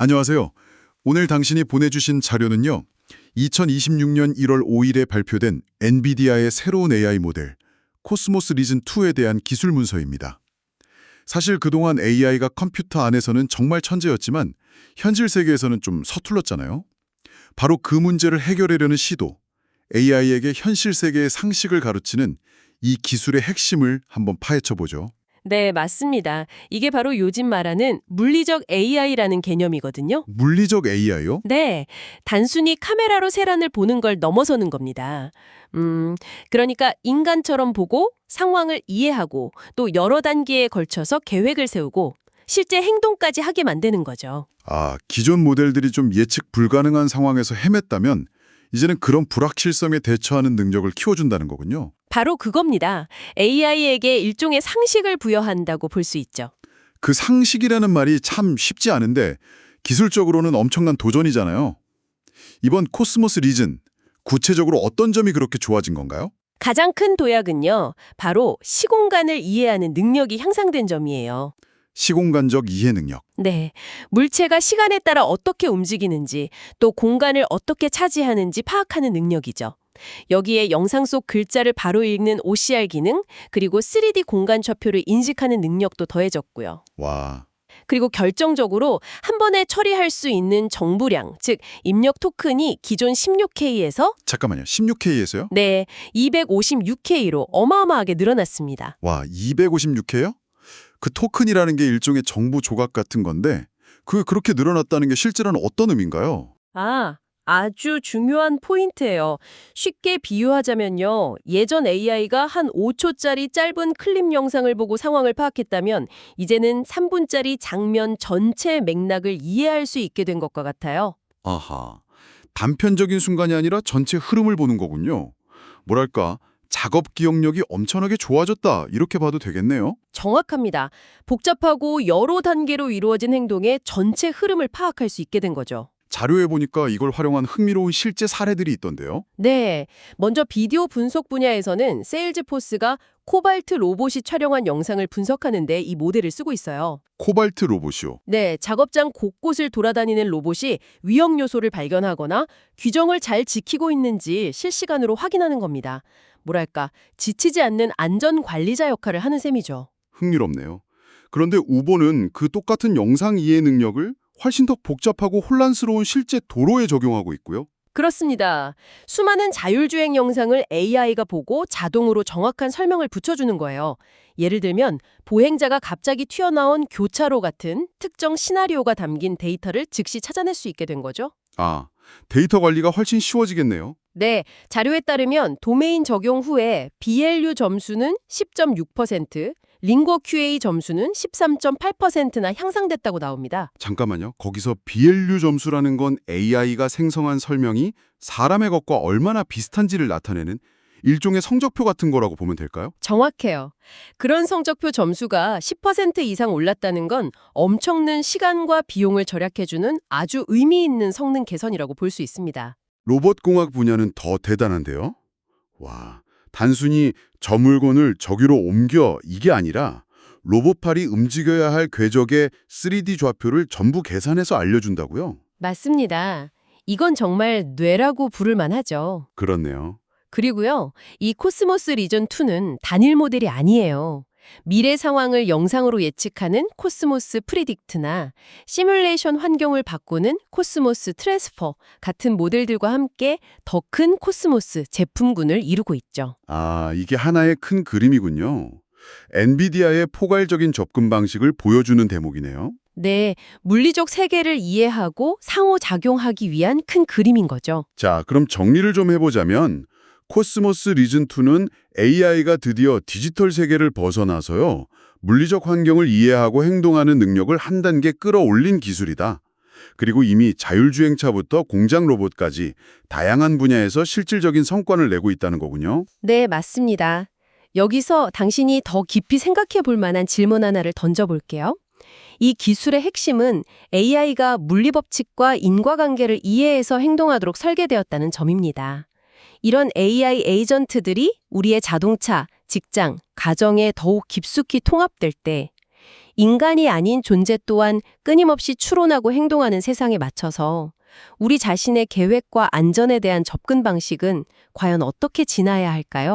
안녕하세요. 오늘 당신이 보내주신 자료는요. 2026년 1월 5일에 발표된 엔비디아의 새로운 AI 모델 코스모스 리즌 2에 대한 기술 문서입니다. 사실 그동안 AI가 컴퓨터 안에서는 정말 천재였지만 현실 세계에서는 좀 서툴렀잖아요. 바로 그 문제를 해결하려는 시도, AI에게 현실 세계의 상식을 가르치는 이 기술의 핵심을 한번 파헤쳐보죠. 네, 맞습니다. 이게 바로 요즘 말하는 물리적 AI라는 개념이거든요. 물리적 AI요? 네, 단순히 카메라로 세란을 보는 걸 넘어서는 겁니다. 그러니까 인간처럼 보고 상황을 이해하고 또 여러 단계에 걸쳐서 계획을 세우고 실제 행동까지 하게 만드는 거죠. 기존 모델들이 좀 예측 불가능한 상황에서 헤맸다면 이제는 그런 불확실성에 대처하는 능력을 키워준다는 거군요. 바로 그겁니다. AI에게 일종의 상식을 부여한다고 볼 수 있죠. 그 상식이라는 말이 참 쉽지 않은데 기술적으로는 엄청난 도전이잖아요. 이번 코스모스 리즌, 구체적으로 어떤 점이 그렇게 좋아진 건가요? 가장 큰 도약은요, 바로 시공간을 이해하는 능력이 향상된 점이에요. 시공간적 이해 능력. 네, 물체가 시간에 따라 어떻게 움직이는지, 또 공간을 어떻게 차지하는지 파악하는 능력이죠. 여기에 영상 속 글자를 바로 읽는 OCR 기능, 그리고 3D 공간 좌표를 인식하는 능력도 더해졌고요. 와, 그리고 결정적으로 한 번에 처리할 수 있는 정보량, 즉 입력 토큰이 기존 16K에서 잠깐만요. 16K에서요? 네, 256K로 어마어마하게 늘어났습니다. 와, 256K요? 그 토큰이라는 게 일종의 정보 조각 같은 건데 그게 그렇게 늘어났다는 게 실제로는 어떤 의미인가요? 아주 중요한 포인트예요. 쉽게 비유하자면요. 예전 AI가 한 5초짜리 짧은 클립 영상을 보고 상황을 파악했다면 이제는 3분짜리 장면 전체 맥락을 이해할 수 있게 된 것과 같아요. 아하, 단편적인 순간이 아니라 전체 흐름을 보는 거군요. 뭐랄까, 작업 기억력이 엄청나게 좋아졌다 이렇게 봐도 되겠네요. 정확합니다. 복잡하고 여러 단계로 이루어진 행동의 전체 흐름을 파악할 수 있게 된 거죠. 자료에 보니까 이걸 활용한 흥미로운 실제 사례들이 있던데요. 네, 먼저 비디오 분석 분야에서는 세일즈포스가 코발트 로봇이 촬영한 영상을 분석하는 데 이 모델을 쓰고 있어요. 코발트 로봇이요. 네, 작업장 곳곳을 돌아다니는 로봇이 위험 요소를 발견하거나 규정을 잘 지키고 있는지 실시간으로 확인하는 겁니다. 뭐랄까, 지치지 않는 안전 관리자 역할을 하는 셈이죠. 흥미롭네요. 그런데 우버는 그 똑같은 영상 이해 능력을 훨씬 더 복잡하고 혼란스러운 실제 도로에 적용하고 있고요. 그렇습니다. 수많은 자율주행 영상을 AI가 보고 자동으로 정확한 설명을 붙여주는 거예요. 예를 들면 보행자가 갑자기 튀어나온 교차로 같은 특정 시나리오가 담긴 데이터를 즉시 찾아낼 수 있게 된 거죠. 데이터 관리가 훨씬 쉬워지겠네요. 네, 자료에 따르면 도메인 적용 후에 BLU 점수는 10.6%, 링고 QA 점수는 13.8%나 향상됐다고 나옵니다. 잠깐만요. 거기서 BLU 점수라는 건 AI가 생성한 설명이 사람의 것과 얼마나 비슷한지를 나타내는 일종의 성적표 같은 거라고 보면 될까요? 정확해요. 그런 성적표 점수가 10% 이상 올랐다는 건 엄청난 시간과 비용을 절약해주는 아주 의미 있는 성능 개선이라고 볼 수 있습니다. 로봇공학 분야는 더 대단한데요. 와, 단순히 저 물건을 저기로 옮겨 이게 아니라 로봇팔이 움직여야 할 궤적의 3D 좌표를 전부 계산해서 알려준다고요? 맞습니다. 이건 정말 뇌라고 부를 만하죠. 그렇네요. 그리고요, 이 코스모스 리전 2는 단일 모델이 아니에요. 미래 상황을 영상으로 예측하는 코스모스 프리딕트나 시뮬레이션 환경을 바꾸는 코스모스 트랜스퍼 같은 모델들과 함께 더 큰 코스모스 제품군을 이루고 있죠. 이게 하나의 큰 그림이군요. 엔비디아의 포괄적인 접근 방식을 보여주는 대목이네요. 네, 물리적 세계를 이해하고 상호작용하기 위한 큰 그림인 거죠. 자, 그럼 정리를 좀 해보자면 코스모스 리즌2는 AI가 드디어 디지털 세계를 벗어나서요. 물리적 환경을 이해하고 행동하는 능력을 한 단계 끌어올린 기술이다. 그리고 이미 자율주행차부터 공장 로봇까지 다양한 분야에서 실질적인 성과를 내고 있다는 거군요. 네, 맞습니다. 여기서 당신이 더 깊이 생각해 볼 만한 질문 하나를 던져볼게요. 이 기술의 핵심은 AI가 물리법칙과 인과관계를 이해해서 행동하도록 설계되었다는 점입니다. 이런 AI 에이전트들이 우리의 자동차, 직장, 가정에 더욱 깊숙이 통합될 때 인간이 아닌 존재 또한 끊임없이 추론하고 행동하는 세상에 맞춰서 우리 자신의 계획과 안전에 대한 접근 방식은 과연 어떻게 지나야 할까요?